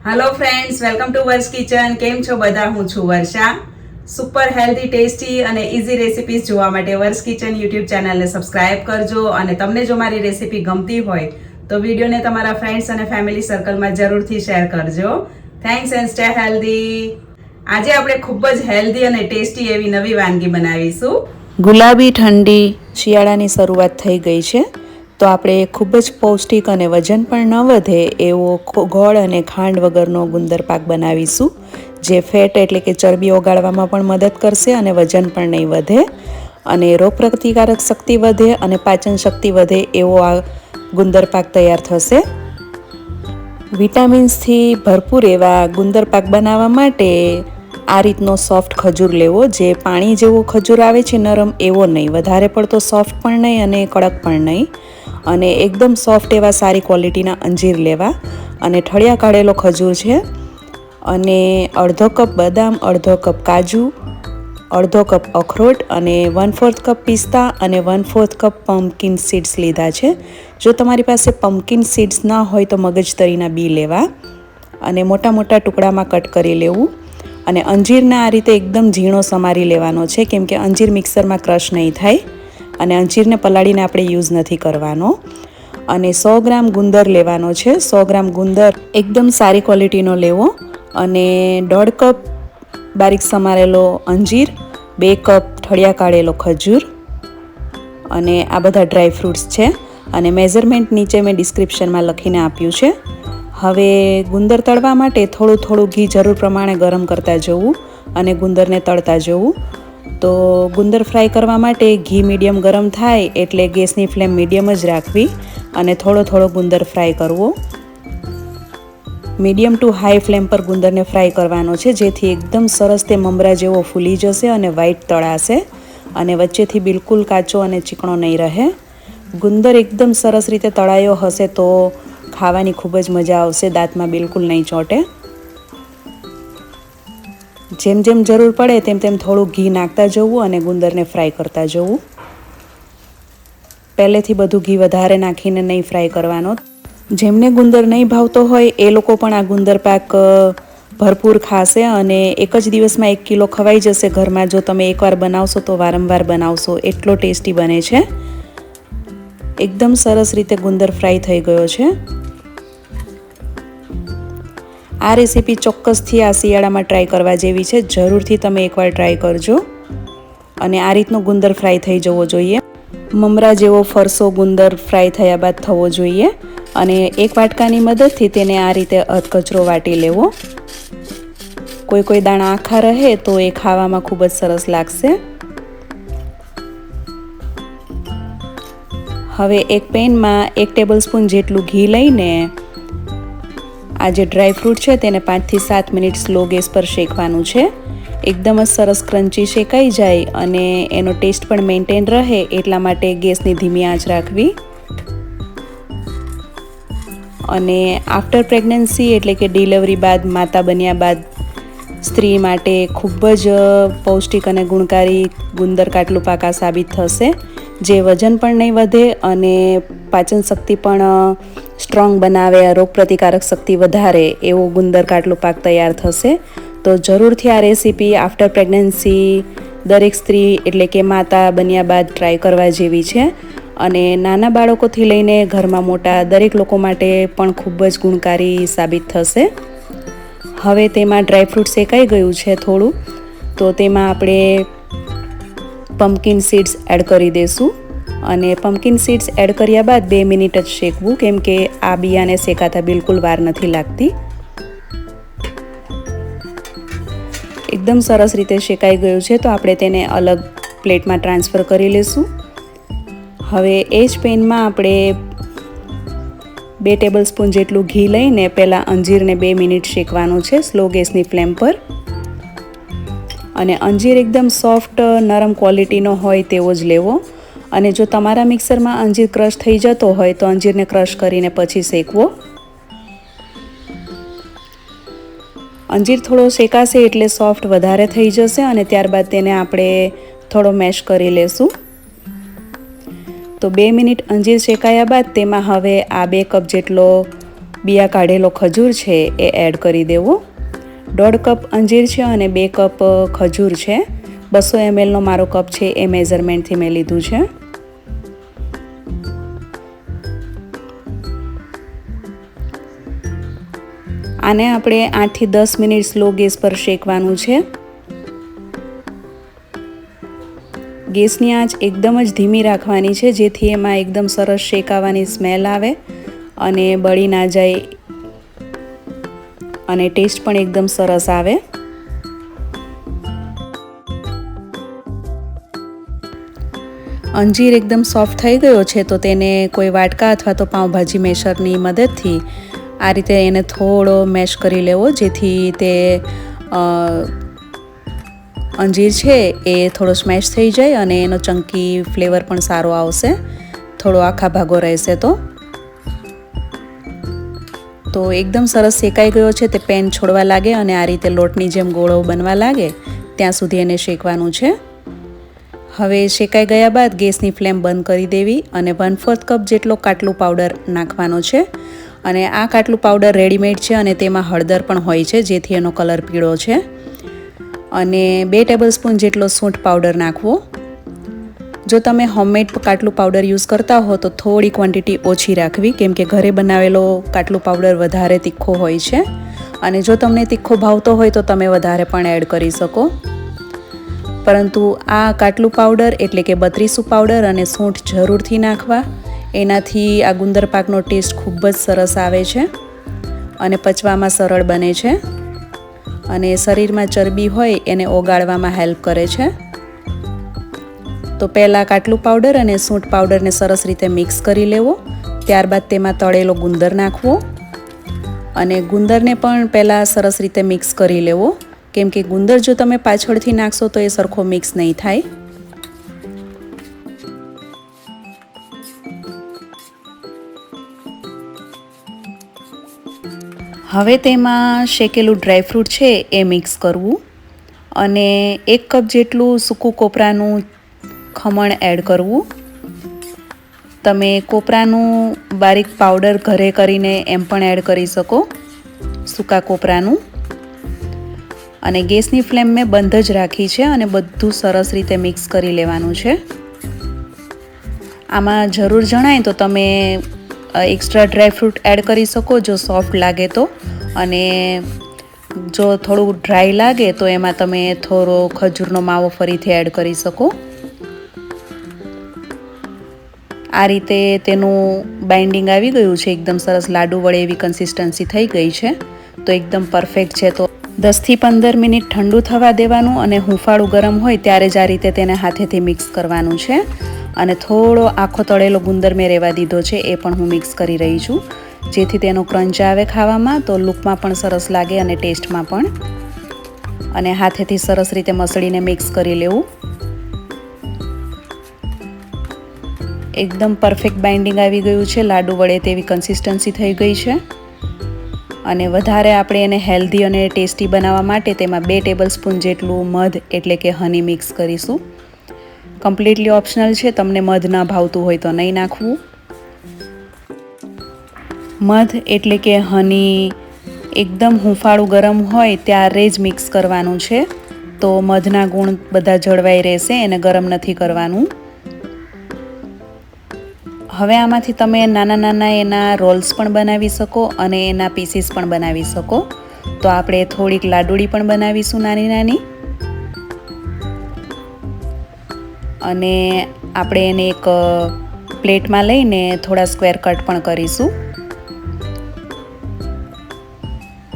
Hello friends, welcome to વર્સ kitchen. કેમ છો બધા? હું છું વર્ષા. સુપર હેલ્ધી, ટેસ્ટી અને ઇઝી રેસિપીઝ જોવા માટે વર્સ કિચન યુટ્યુબ ચેનલને સબસ્ક્રાઇબ કરજો. અને તમને જો મારી રેસિપી ગમતી હોય તો વિડીયોને તમારા ફ્રેન્ડ્સ અને ફેમિલી સર્કલમાં જરૂરથી શેર કરજો. Thanks and stay healthy. આજે આપણે ખૂબ જ હેલ્ધી અને ટેસ્ટી એવી નવી વાનગી બનાવીશું. ગુલાબી ઠંડી શિયાળાની શરૂઆત થઈ ગઈ છે, તો આપણે ખૂબ જ પૌષ્ટિક અને વજન પણ ન વધે એવો ગોળ અને ખાંડ વગરનો ગુંદર પાક બનાવીશું, જે ફેટ એટલે કે ચરબી ઓગાળવામાં પણ મદદ કરશે અને વજન પણ નહીં વધે અને રોગપ્રતિકારક શક્તિ વધે અને પાચન શક્તિ વધે એવો આ ગુંદર પાક તૈયાર થશે. વિટામિન્સથી ભરપૂર એવા ગુંદર પાક બનાવવા માટે આ રીતનો સોફ્ટ ખજૂર લેવો, જે પાણી જેવો ખજૂર આવે છે નરમ એવો નહીં, વધારે પડતો સોફ્ટ પણ નહીં અને કડક પણ નહીં, અને એકદમ સોફ્ટ એવા સારી ક્વોલિટીના અંજીર લેવા. અને ઠળિયા કાઢેલો ખજૂર છે, અને અડધો કપ બદામ, અડધો કપ કાજુ, અડધો કપ અખરોટ અને 1/4 કપ પિસ્તા અને 1/4 કપ પમ્પકિન સીડ્સ લીધા છે. જો તમારી પાસે પમ્પકિન સીડ્સ ના હોય તો મગજતરીના બી લેવા અને મોટા મોટા ટુકડામાં કટ કરી લેવું. અને અંજીરને આ રીતે એકદમ ઝીણો સમારી લેવાનો છે, કેમ કે અંજીર મિક્સરમાં ક્રશ નહીં થાય અને અંજીરને પલાળીને આપણે યુઝ નથી કરવાનો. અને 100 ગ્રામ ગુંદર લેવાનો છે. 100 ગ્રામ ગુંદર એકદમ સારી ક્વોલિટીનો લેવો. અને 1.5 કપ બારીક સમારેલો અંજીર, 2 કપ ઠળિયા કાઢેલો ખજૂર અને આ બધા ડ્રાય ફ્રૂટ્સ છે. અને મેઝરમેન્ટ નીચે મેં ડિસ્ક્રિપ્શનમાં લખીને આપ્યું છે. હવે ગુંદર તળવા માટે થોડું થોડું ઘી જરૂર પ્રમાણે ગરમ કરતા જવું અને ગુંદરને તળતા જવું. તો ગુંદર ફ્રાય કરવા માટે ઘી મીડિયમ ગરમ થાય એટલે ગેસની ફ્લેમ મીડિયમ જ રાખવી અને થોડો થોડો ગુંદર ફ્રાય કરવો. મીડિયમ ટુ હાઈ ફ્લેમ પર ગુંદરને ફ્રાય કરવાનો છે, જેથી એકદમ સરસ તે મમરા જેવો ફૂલી જશે અને વ્હાઈટ તળાશે અને વચ્ચેથી બિલકુલ કાચો અને ચીકણો નહીં રહે. ગુંદર એકદમ સરસ રીતે તળાયો હશે તો ખાવાની ખૂબ જ મજા આવશે, દાંતમાં બિલકુલ નહીં ચોંટે. જેમ જેમ જરૂર પડે તેમ તેમ થોડું ઘી નાખતા જવું અને ગુંદરને ફ્રાય કરતા જવું. પહેલેથી બધું ઘી વધારે નાખીને નહીં ફ્રાય કરવાનો. જેમને ગુંદર નહીં ભાવતો હોય એ લોકો પણ આ ગુંદર પાક ભરપૂર ખાશે અને એક જ દિવસમાં 1 કિલો ખવાઈ જશે ઘરમાં. જો તમે એકવાર બનાવશો તો વારંવાર બનાવશો, એટલો ટેસ્ટી બને છે. એકદમ સરસ રીતે ગુંદર ફ્રાય થઈ ગયો છે. આ રેસીપી ચોક્કસથી આ શિયાળામાં ટ્રાય કરવા જેવી છે. જરૂરથી તમે એકવાર ટ્રાય કરજો. અને આ રીતનો ગુંદર ફ્રાય થઈ જવો જોઈએ. મમરા જેવો ફરસો ગુંદર ફ્રાય થયા બાદ થવો જોઈએ. અને એક વાટકાની મદદથી તેને આ રીતે અધકચરો વાટી લેવો. કોઈ કોઈ દાણા આખા રહે તો એ ખાવામાં ખૂબ જ સરસ લાગશે. હવે એક પેનમાં 1 ટેબલસ્પૂન જેટલું ઘી લઈને આ જે ડ્રાય ફ્રૂટ છે તેને 5 થી 7 મિનિટ સ્લો ગેસ પર શેકવાનું છે. એકદમ જ સરસ ક્રન્ચી શેકાઈ જાય અને એનો ટેસ્ટ પણ મેન્ટેન રહે એટલા માટે ગેસની ધીમી આંચ રાખવી. અને આફ્ટર પ્રેગ્નન્સી એટલે કે ડિલિવરી બાદ, માતા બન્યા બાદ સ્ત્રી માટે ખૂબ જ પૌષ્ટિક અને ગુણકારી ગુંદર કાટલું પાક આ સાબિત થશે, જે વજન પણ નહીં વધે અને પાચન શક્તિ પણ સ્ટ્રોંગ બનાવે, રોગપ્રતિકારક શક્તિ વધારે એવો ગુંદર કાટલું પાક તૈયાર થશે. તો જરૂરથી આ રેસીપી આફ્ટર પ્રેગ્નન્સી દરેક સ્ત્રી એટલે કે માતા બન્યા બાદ ટ્રાય કરવા જેવી છે. અને નાના બાળકોથી લઈને ઘરમાં મોટા દરેક લોકો માટે પણ ખૂબ જ ગુણકારી સાબિત થશે. હવે તેમાં ડ્રાયફ્રૂટ શેકાઈ ગયું છે થોડું, તો તેમાં આપણે પમ્પકિન સીડ્સ એડ કરી દઈશું. અને પમ્પકિન સીડ્સ એડ કર્યા બાદ 2 મિનિટ જ શેકવું, કેમ કે આ બિયાને શેકાતા બિલકુલ વાર નથી લાગતી. એકદમ સરસ રીતે શેકાઈ ગયું છે, તો આપણે તેને અલગ પ્લેટમાં ટ્રાન્સફર કરી લઈશું. હવે એ જ પેનમાં આપણે 2 ટેબલસ્પૂન જેટલું ઘી લઈને પહેલાં અંજીરને 2 મિનિટ શેકવાનું છે સ્લો ગેસની ફ્લેમ પર. અને અંજીર એકદમ સોફ્ટ નરમ ક્વોલિટીનો હોય તેવો જ લેવો. અને જો તમારા મિક્સરમાં અંજીર ક્રશ થઈ જતો હોય તો અંજીરને ક્રશ કરીને પછી શેકવો. અંજીર થોડો શેકાશે એટલે સોફ્ટ વધારે થઈ જશે અને ત્યારબાદ તેને આપણે થોડો મેશ કરી લેશું. તો 2 મિનિટ અંજીર શેકાયા બાદ તેમાં હવે આ 2 કપ જેટલો બિયા કાઢેલો ખજૂર છે એ એડ કરી દેવો. 1.5 કપ અંજીર છે અને 2 કપ ખજૂર છે. 200 mlનો મારો કપ છે એ મેઝરમેન્ટથી મેં લીધું છે. આને આપણે 8 થી 10 મિનિટ સ્લો ગેસ પર શેકવાનું છે. ગેસની આંચ એકદમ જ ધીમી રાખવાની છે, જેથી એમાં એકદમ સરસ શેકાવાની સ્મેલ આવે અને બળી ના જાય અને ટેસ્ટ પણ એકદમ સરસ આવે. અંજીર એકદમ સોફ્ટ થઈ ગયો છે તો તેને કોઈ વાટકા અથવા તો પાઉંભાજી મેશરની મદદથી આ રીતે એને થોડો મેશ કરી લેવો, જેથી તે અંજીર છે એ થોડો સ્મેશ થઈ જાય અને એનો ચંકી ફ્લેવર પણ સારો આવશે. થોડો આખા ભાગો રહેશે તો એકદમ સરસ શેકાઈ ગયો છે. તે પેન છોડવા લાગે અને આ રીતે લોટની જેમ ગોળો બનવા લાગે ત્યાં સુધી એને શેકવાનું છે. હવે શેકાઈ ગયા બાદ ગેસની ફ્લેમ બંધ કરી દેવી અને 1/4 કપ જેટલો કાટલું પાવડર નાખવાનો છે. અને આ કાટલું પાવડર રેડીમેડ છે અને તેમાં હળદર પણ હોય છે, જેથી એનો કલર પીળો છે. અને 2 ટેબલસ્પૂન જેટલો સૂંઠ પાવડર નાખવો. જો તમે હોમમેડ કાટલું પાવડર યુઝ કરતા હો તો થોડી ક્વોન્ટિટી ઓછી રાખવી, કેમ કે ઘરે બનાવેલો કાટલું પાવડર વધારે તીખો હોય છે. અને જો તમને તીખો ભાવતો હોય તો તમે વધારે પણ એડ કરી શકો. પરંતુ આ કાટલું પાવડર એટલે કે બત્રીસું પાવડર અને સૂંઠ જરૂરથી નાખવા. એનાથી આ ગુંદર પાકનો ટેસ્ટ ખૂબ જ સરસ આવે છે અને પચવામાં સરળ બને છે અને શરીરમાં ચરબી હોય એને ઓગાળવામાં હેલ્પ કરે છે. તો પહેલાં કાટલું પાવડર અને સૂંઠ પાવડરને સરસ રીતે મિક્સ કરી લેવો. ત્યારબાદ તેમાં તળેલો ગુંદર નાખવો અને ગુંદરને પણ પહેલાં સરસ રીતે મિક્સ કરી લેવો, કેમ કે ગુંદર જો તમે પાછળથી નાખશો તો એ સરખો મિક્સ નહીં થાય. હવે તેમાં શેકેલું ડ્રાયફ્રૂટ છે એ મિક્સ કરવું અને 1 કપ જેટલું સૂકું કોપરાનું ખમણ એડ કરવું. તમે કોપરાનું બારીક પાવડર ઘરે કરીને એમ પણ એડ કરી શકો, સૂકા કોપરાનું. અને ગેસની ફ્લેમ મેં બંધ જ રાખી છે અને બધું સરસ રીતે મિક્સ કરી લેવાનું છે. આમાં જરૂર જણાય તો તમે એક્સ્ટ્રા ડ્રાયફ્રૂટ એડ કરી શકો જો સોફ્ટ લાગે તો, અને જો થોડું ડ્રાય લાગે તો એમાં તમે થોડો ખજૂરનો માવો ફરીથી એડ કરી શકો. આ રીતે તેનું બાઇન્ડિંગ આવી ગયું છે, એકદમ સરસ લાડુ વડે એવી કન્સિસ્ટન્સી થઈ ગઈ છે. તો એકદમ પરફેક્ટ છે. તો 10 થી 15 મિનિટ ઠંડુ થવા દેવાનું અને હુંફાળું ગરમ હોય ત્યારે જ આ રીતે તેને હાથેથી મિક્સ કરવાનું છે. અને થોડો આખો તળેલો ગુંદર મેં રહેવા દીધો છે, એ પણ હું મિક્સ કરી રહી છું, જેથી તેનો ક્રંચ આવે ખાવામાં, તો લુકમાં પણ સરસ લાગે અને ટેસ્ટમાં પણ. અને હાથેથી સરસ રીતે મસળીને મિક્સ કરી લેવું. એકદમ પરફેક્ટ બાઇન્ડિંગ આવી ગયું છે, લાડુ વડે તેવી કન્સિસ્ટન્સી થઈ ગઈ છે. અને વધારે આપણે એને હેલ્ધી અને ટેસ્ટી બનાવવા માટે તેમાં 2 ટેબલસ્પૂન જેટલું મધ એટલે કે હની મિક્સ કરીશું. કમ્પ્લીટલી ઓપ્શનલ છે, તમને મધ ના ભાવતું હોય તો નહીં નાખવું. મધ એટલે કે હની એકદમ હુંફાળું ગરમ હોય ત્યારે જ મિક્સ કરવાનું છે, તો મધના ગુણ બધા જળવાઈ રહેશે, એને ગરમ નથી કરવાનું. હવે આમાંથી તમે નાના નાના એના રોલ્સ પણ બનાવી શકો અને એના પીસીસ પણ બનાવી શકો. તો આપણે થોડીક લાડુળી પણ બનાવીશું નાની નાની, અને આપણે એને એક પ્લેટમાં લઈને થોડા સ્ક્વેર કટ પણ કરીશું.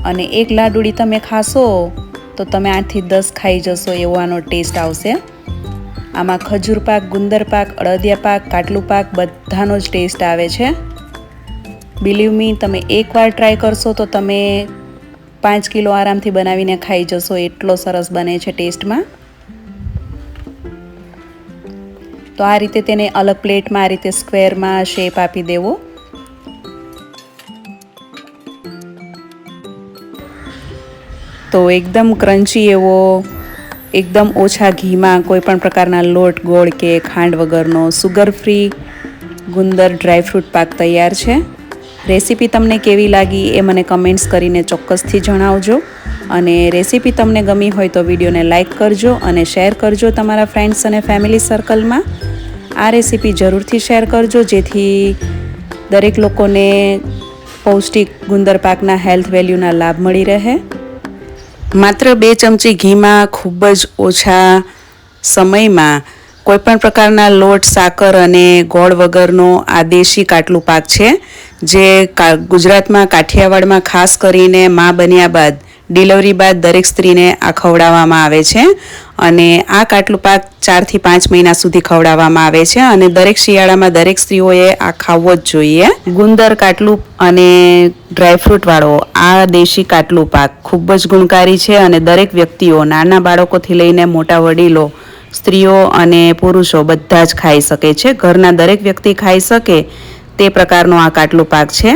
અને એક લાડુળી તમે ખાશો તો તમે 8 થી 10 ખાઈ જશો, એવો આનો ટેસ્ટ આવશે. આમાં ખજૂર પાક, ગુંદર પાક, અડદિયા પાક, કાટલું પાક બધાનો જ ટેસ્ટ આવે છે. બિલીવ મી, તમે એકવાર ટ્રાય કરશો તો તમે 5 કિલો આરામથી બનાવીને ખાઈ જશો, એટલો સરસ બને છે ટેસ્ટમાં. તો આ રીતે તેને અલગ પ્લેટમાં આ રીતે સ્ક્વેરમાં શેપ આપી દેવો. તો એકદમ ક્રન્ચી એવો, એકદમ ઓછા ઘીમાં, કોઈ પણ પ્રકારના લોટ, ગોળ કે ખાંડ વગરનો સુગર ફ્રી ગુંદર ડ્રાયફ્રૂટ પાક તૈયાર છે. રેસીપી તમને કેવી લાગી એ મને કમેન્ટ્સ કરીને ચોક્કસથી જણાવજો. અને રેસીપી તમને ગમી હોય તો વિડીયોને લાઇક કરજો અને શેર કરજો તમારા ફ્રેન્ડ્સ અને ફેમિલી સર્કલમાં. આ રેસીપી જરૂરથી શેર કરજો જેથી દરેક લોકોને પૌષ્ટિક ગુંદર પાકના હેલ્થ વેલ્યુના લાભ મળી રહે. માત્ર 2 ચમચી ઘીમાં ખૂબ જ ઓછા સમયમાં કોઈપણ પ્રકારના લોટ, સાકર અને ગોળ વગરનો આ દેશી કાટલું પાક છે, જે ગુજરાતમાં કાઠિયાવાડમાં ખાસ કરીને મા બન્યા બાદ, ડિલિવરી બાદ દરેક સ્ત્રીને આ ખવડાવવામાં આવે છે. અને આ કાટલું પાક 4 થી 5 મહિના સુધી ખવડાવવામાં આવે છે અને દરેક શિયાળામાં દરેક સ્ત્રીઓએ આ ખાવો જ જોઈએ. ગુંદર કાટલું અને ડ્રાયફ્રૂટવાળો આ દેશી કાટલું પાક ખૂબ જ ગુણકારી છે અને દરેક વ્યક્તિઓ, નાના બાળકોથી લઈને મોટા વડીલો, સ્ત્રીઓ અને પુરુષો બધા જ ખાઈ શકે છે. ઘરના દરેક વ્યક્તિ ખાઈ શકે તે પ્રકારનો આ કાટલું પાક છે.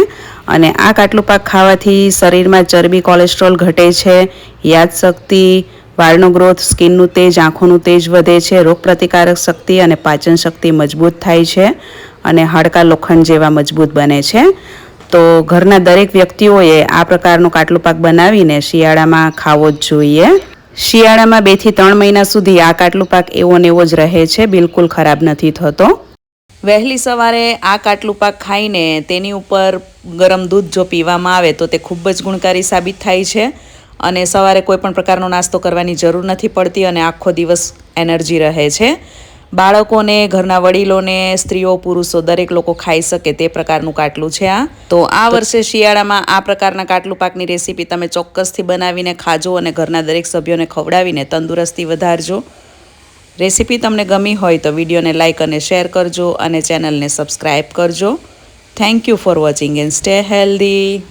અને આ કાટલું પાક ખાવાથી શરીરમાં ચરબી, કોલેસ્ટ્રોલ ઘટે છે, યાદશક્તિ, વાળનો ગ્રોથ, સ્કિનનું તેજ, આંખોનું તેજ વધે છે, રોગપ્રતિકારક શક્તિ અને પાચન શક્તિ મજબૂત થાય છે અને હાડકાં લોખંડ જેવા મજબૂત બને છે. તો ઘરના દરેક વ્યક્તિઓએ આ પ્રકારનો કાટલું પાક બનાવીને શિયાળામાં ખાવો જ જોઈએ. શિયાળામાં 2 થી 3 મહિના સુધી આ કાટલું પાક એવો ને એવો જ રહે છે, બિલકુલ ખરાબ નથી થતો. વહેલી સવારે આ કાટલું પાક ખાઈને તેની ઉપર ગરમ દૂધ જો પીવામાં આવે તો તે ખૂબ જ ગુણકારી સાબિત થાય છે અને સવારે કોઈ પણ પ્રકારનો નાસ્તો કરવાની જરૂર નથી પડતી અને આખો દિવસ એનર્જી રહે છે. બાળકોને, ઘરના વડીલોને, સ્ત્રીઓ, પુરુષો દરેક લોકો ખાઈ શકે તે પ્રકારનું કાટલું છે આ. તો આ વર્ષે શિયાળામાં આ પ્રકારના કાટલું પાકની રેસીપી તમે ચોક્કસથી બનાવીને ખાજો અને ઘરના દરેક સભ્યોને ખવડાવીને તંદુરસ્તી વધારજો. રેસીપી તમને ગમી હોય તો વિડીયોને લાઇક અને શેર કરજો અને ચેનલને સબસ્ક્રાઈબ કરજો. Thank you for watching and stay healthy.